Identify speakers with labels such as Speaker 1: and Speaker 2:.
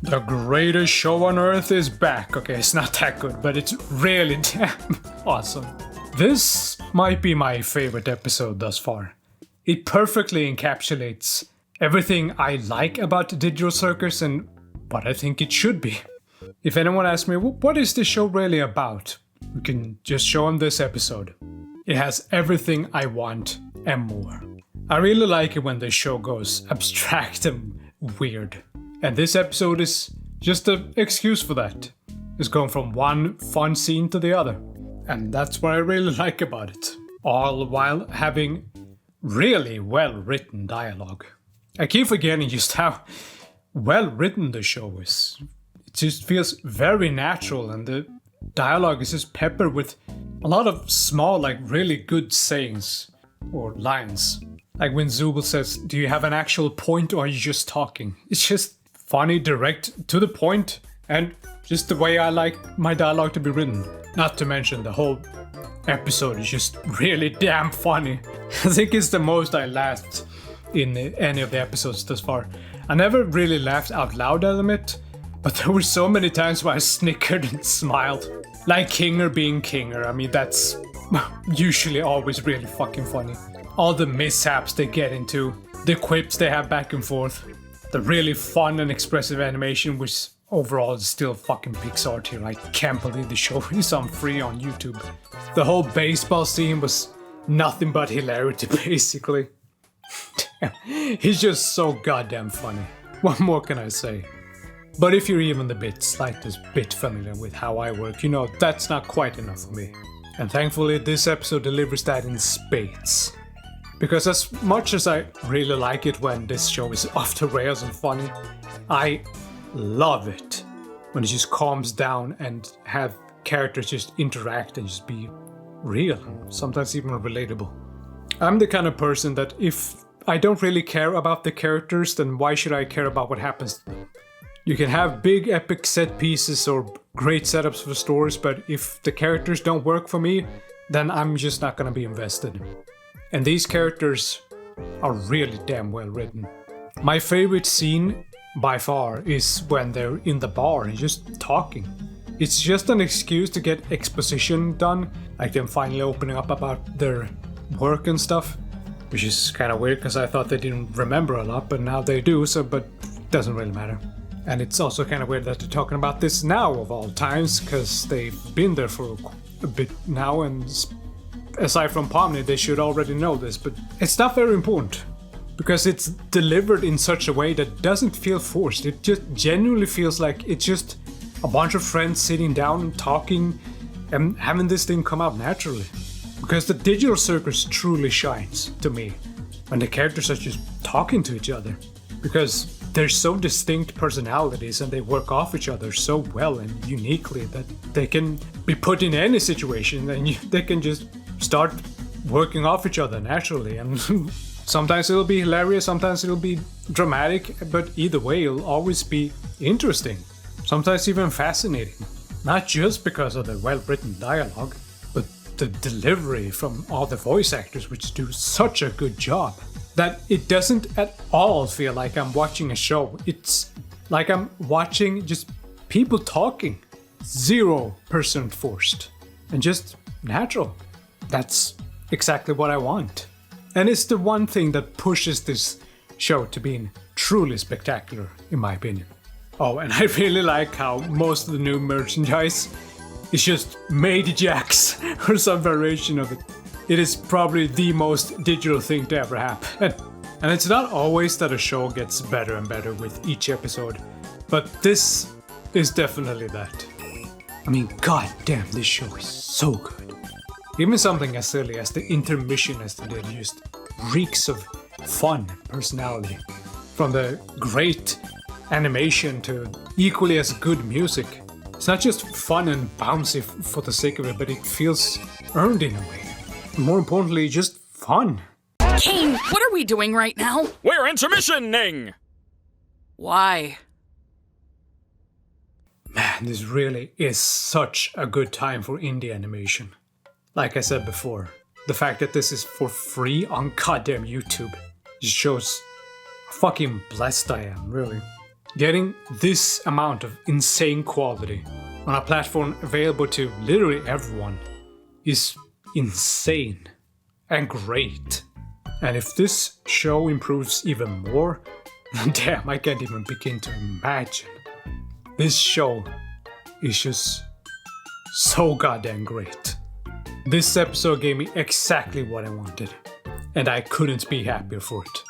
Speaker 1: The greatest show on earth is back. Okay, it's not that good, but it's really damn awesome. This might be my favorite episode thus far. It perfectly encapsulates everything I like about Digital Circus and what I think it should be. If anyone asks me, what is this show really about? We can just show them this episode. It has everything I want and more. I really like it when the show goes abstract and weird. And this episode is just an excuse for that. It's going from one fun scene to the other. And that's what I really like about it. All while having really well-written dialogue. I keep forgetting just how well-written the show is. It just feels very natural, and the dialogue is just peppered with a lot of small, like really good sayings or lines. Like when Zubul says, "Do you have an actual point or are you just talking?" It's just funny, direct, to the point, and just the way I like my dialogue to be written. Not to mention the whole episode is just really damn funny. I think it's the most I laughed in any of the episodes thus far. I never really laughed out loud, I admit, but there were so many times where I snickered and smiled. Like Kinger being Kinger. I mean, that's usually always really fucking funny. All the mishaps they get into, the quips they have back and forth, the really fun and expressive animation, which overall is still fucking Pixar tier. I can't believe the show is on free on YouTube. The whole baseball scene was nothing but hilarity, basically. He's just so goddamn funny. What more can I say? But if you're even the slightest bit familiar with how I work, you know that's not quite enough for me. And thankfully this episode delivers that in spades. Because as much as I really like it when this show is off the rails and funny, I love it when it just calms down and have characters just interact and just be real, sometimes even relatable. I'm the kind of person that if I don't really care about the characters, then why should I care about what happens to them? You can have big epic set pieces or great setups for stories, but if the characters don't work for me, then I'm just not gonna be invested. And these characters are really damn well written. My favorite scene by far is when they're in the bar and just talking. It's just an excuse to get exposition done, like them finally opening up about their work and stuff, which is kind of weird because I thought they didn't remember a lot, but now they do, but it doesn't really matter. And it's also kind of weird that they're talking about this now of all times, because they've been there for a bit now, and aside from Pomni, they should already know this, but it's not very important. Because it's delivered in such a way that doesn't feel forced. It just genuinely feels like it's just a bunch of friends sitting down and talking and having this thing come out naturally. Because the Digital Circus truly shines, to me, when the characters are just talking to each other. Because they're so distinct personalities and they work off each other so well and uniquely that they can be put in any situation and they can just start working off each other naturally. And sometimes it'll be hilarious, sometimes it'll be dramatic, but either way it'll always be interesting. Sometimes even fascinating. Not just because of the well-written dialogue, but the delivery from all the voice actors, which do such a good job. That it doesn't at all feel like I'm watching a show. It's like I'm watching just people talking. 0% forced. And just natural. That's exactly what I want. And it's the one thing that pushes this show to being truly spectacular, in my opinion. Oh, and I really like how most of the new merchandise is just Made Jacks or some variation of it. It is probably the most digital thing to ever happen. And it's not always that a show gets better and better with each episode, but this is definitely that. I mean, god damn, this show is so good. Even something as silly as the intermission as they did just reeks of fun and personality. From the great animation to equally as good music. It's not just fun and bouncy for the sake of it, but it feels earned in a way. More importantly, just fun.
Speaker 2: Kane, what are we doing right now?
Speaker 3: We're intermissioning!
Speaker 2: Why?
Speaker 1: Man, this really is such a good time for indie animation. Like I said before, the fact that this is for free on goddamn YouTube just shows how fucking blessed I am, really. Getting this amount of insane quality on a platform available to literally everyone is insane and great. And if this show improves even more, damn, I can't even begin to imagine. This show is just so goddamn great. This episode gave me exactly what I wanted, and I couldn't be happier for it.